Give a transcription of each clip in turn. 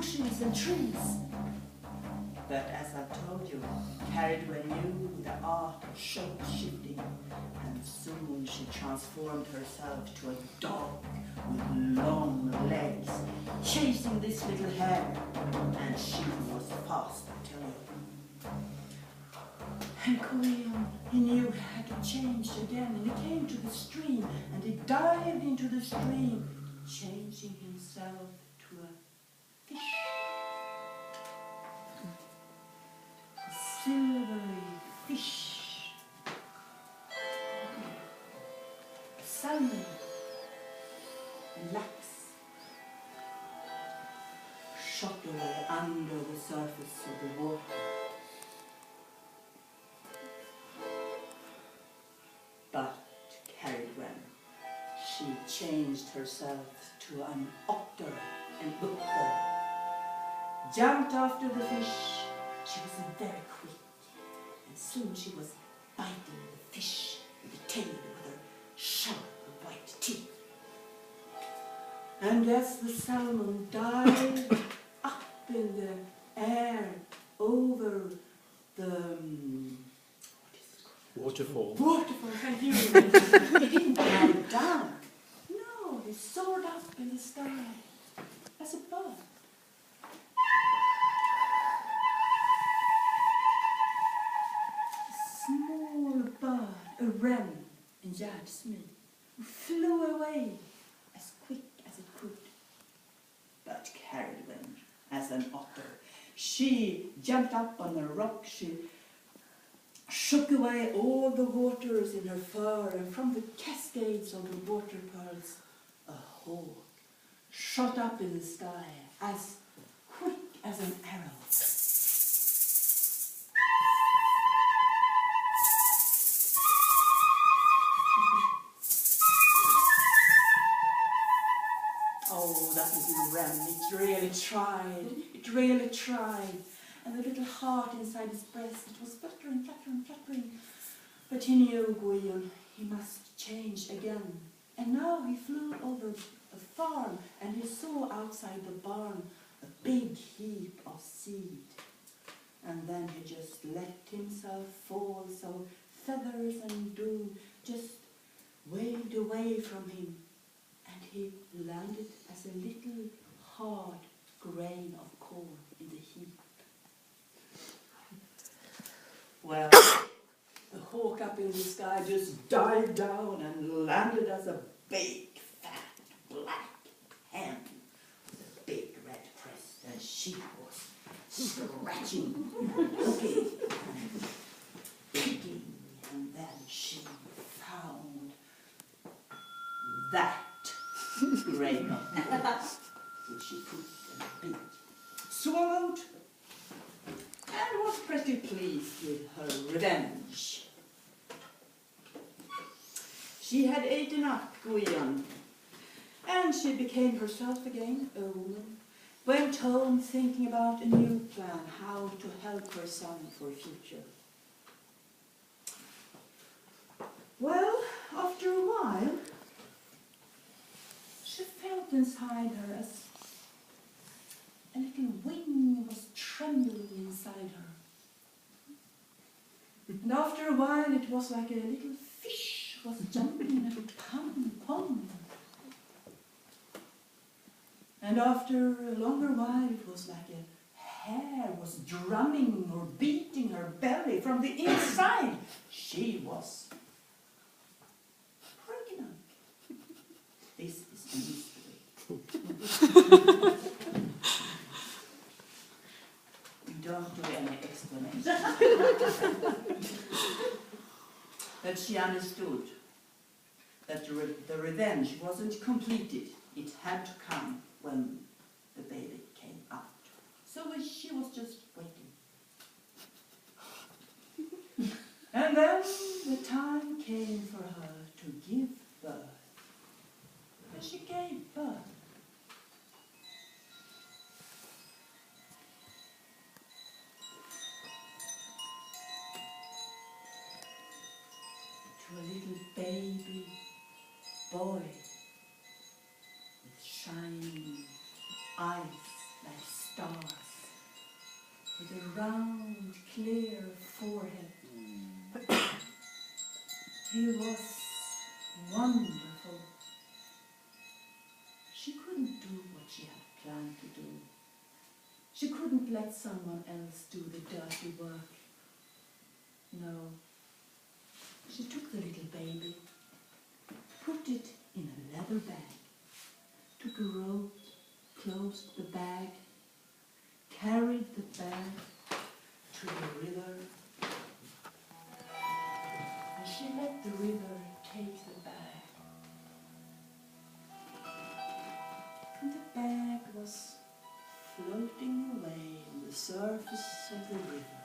bushes and trees. But as I told you, Heléne knew the art of shape-shifting, and soon she transformed herself to a dog with long legs, chasing this little hare, and she was fast, I tell you. And Coleon, he knew he had to change again, and he came to the stream, and he dived into the stream, changing himself to a fish. A silvery fish. Salmon and lachs shot away under the surface of the water. But Heléne, she changed herself to an otter and looked there, jumped after the fish. She was very quick, and soon she was biting the fish with the tail with her sharp white teeth. And as the salmon dived up in the air over the waterfall. Waterfall, thank you. He didn't dive down. No, he soared up in the sky as a bird. A small bird, a wren in Gärdsmyr, who flew away as quick as it could. But Heléne, as an otter, she jumped up on a rock. She shook away all the waters in her fur, and from the cascades of the water pearls, a hawk shot up in the sky as quick as an arrow. Oh, that little wren, it really tried. And the little heart inside his breast, it was fluttering, fluttering, fluttering. But he knew Guyon, he must change again. And now he flew over a farm, and he saw outside the barn a big heap of seed. And then he just let himself fall, so feathers and dew just waved away from him. And he landed as a little hard grain of corn in the heap. Well, the hawk up in the sky just dived down and landed as a big, fat, black hen with a big red crest, and she was scratching, looking, and picking, and then she found that grain of corn, which she put in a big, swallowed, and was pretty pleased with her revenge. She had eaten up Guyon, and she became herself again, a woman, went home thinking about a new plan, how to help her son for a future. Well, after a while, she felt inside her as a little wing was trembling inside her. And after a while it was like a little fish was jumping in a pond. And after a longer while it was like a hare was drumming or beating her belly from the inside. She was pregnant. This is a mystery. Don't do any explanation. But she understood that the revenge wasn't completed. It had to come when the baby came out. So she was just waiting. And then the time came for her to give birth. And she gave birth. To a little baby boy with shining eyes like stars, with a round, clear forehead. He was wonderful. She couldn't do what she had planned to do. She couldn't let someone else do the dirty work. No. She took the little baby, put it in a leather bag, took a rope, closed the bag, carried the bag to the river, and she let the river take the bag. And the bag was floating away on the surface of the river.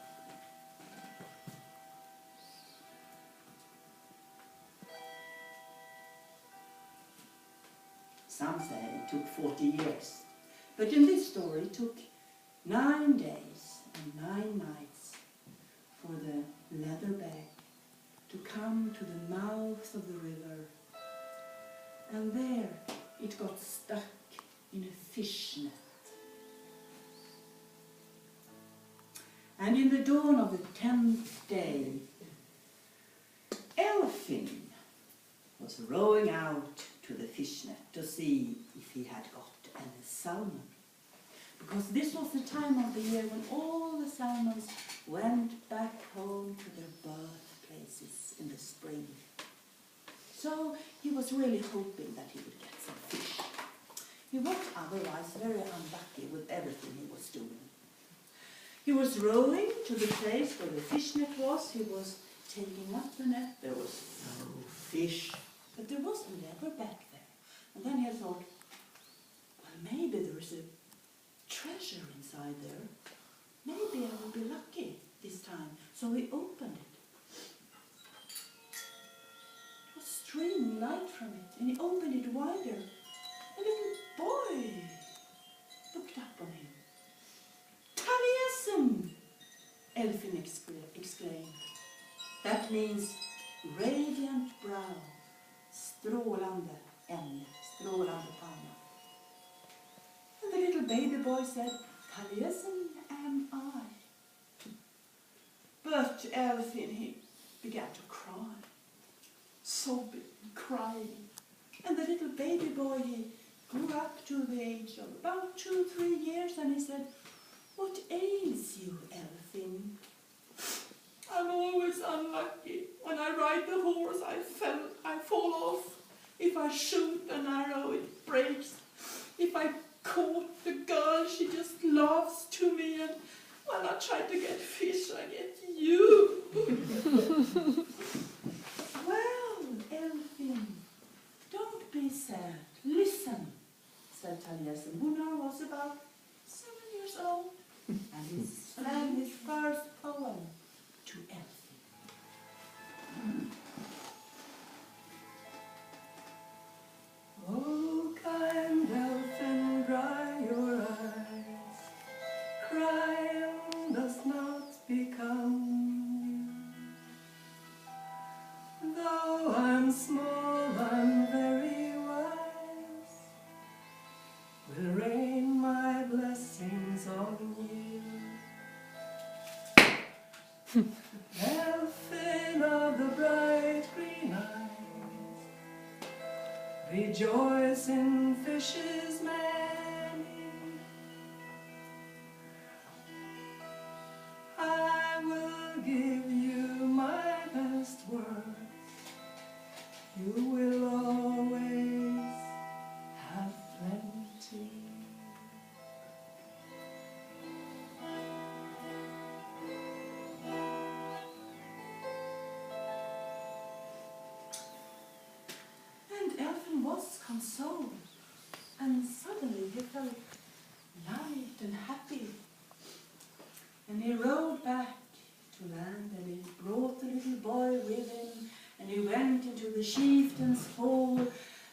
Some say it took 40 years, but in this story it took 9 days and 9 nights for the leather bag to come to the mouth of the river, and there it got stuck in a fish net. And in the dawn of the 10th day, Elfin was rowing out to the fish net to see if he had got any salmon. Because this was the time of the year when all the salmons went back home to their birthplaces in the spring. So he was really hoping that he would get some fish. He was otherwise very unlucky with everything he was doing. He was rowing to the place where the fish net was. He was taking up the net. There was no fish, but there was a leather bag there. And then he thought, well, maybe there is a treasure inside there. Maybe I will be lucky this time. So he opened it. It was streaming light from it, and he opened it wider. A little boy looked up on him. Taliesin! Elfin exclaimed. That means radiant brow, strålande ämne, strålande panna. And the little baby boy said, Taliesin am I. But Elfin, he began to cry, sobbing, crying. And the little baby boy, he grew up to the age of about 2-3 years, and he said, what ails you, Elfin? I'm always unlucky. When I ride the horse, I fall off. If I shoot an arrow, it breaks. If I caught the girl, she just laughs to me, and when I try to get fish, I get you. Well, Elfin, don't be sad. Listen, said Taliesin, who now was about 7 years old, and he sang his first poem to Elfin. Oh, kind Elfin, dry your eyes. Crying does not become you. Though I'm small, I'm very wise. Will rain my blessings on you. Elfin of the bright green eyes, rejoice in fishes many. I will give you my best words. You will always have plenty. Elfin was consoled, and suddenly he felt light and happy. And he rowed back to land, and he brought the little boy with him, and he went into the chieftain's hall,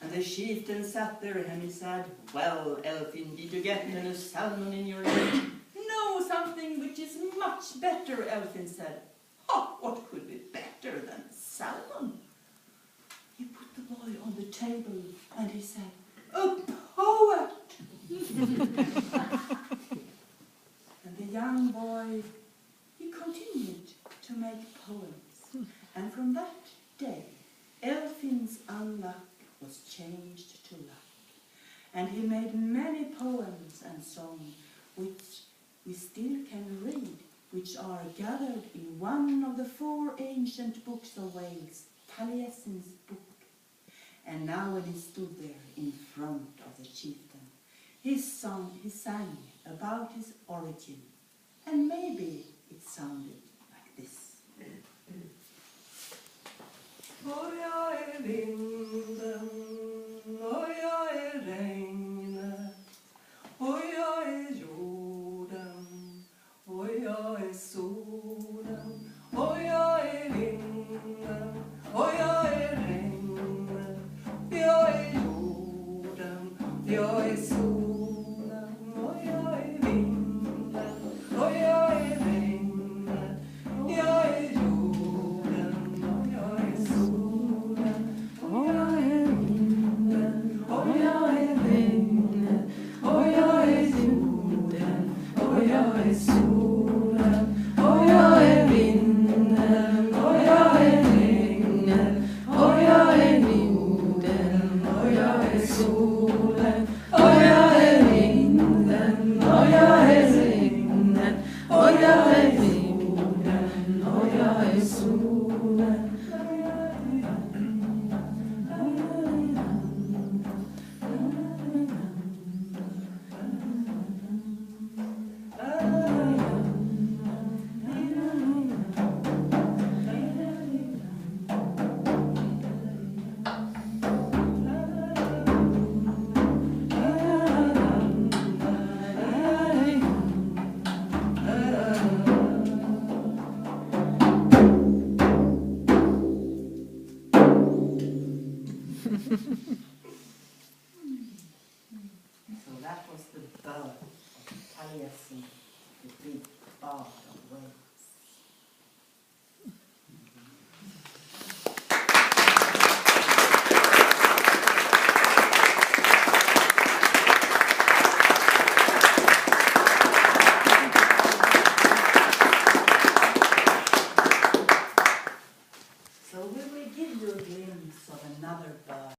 and the chieftain sat there, and he said, well, Elfin, did you get any salmon in your net? No, something which is much better, Elfin said. Oh, what could be better than salmon? He put the boy on the table, and he said, a poet! young boy, he continued to make poems. And from that day, Elfin's unluck was changed to luck. And he made many poems and songs, which we still can read, which are gathered in one of the 4 ancient books of Wales, Taliesin's book. And now when he stood there in front of the chieftain, he sang about his origin, and maybe it sounded like this. Och jag är vinden, och jag är regnet, och jag är jorden, och jag är solen, och jag är vinden, och jag är regnet, jag är jorden, jag är solen, och jag är vinden, och jag är regnet, jag är jorden, och jag är solen, och jag är vinden, och jag är regnet, och jag är jorden, och jag är solen, och jag är vinden, och jag är regnet, och jag är jorden, och jag är solen, och jag är vinden, och jag är regnet, och jag är jorden, och jag är solen.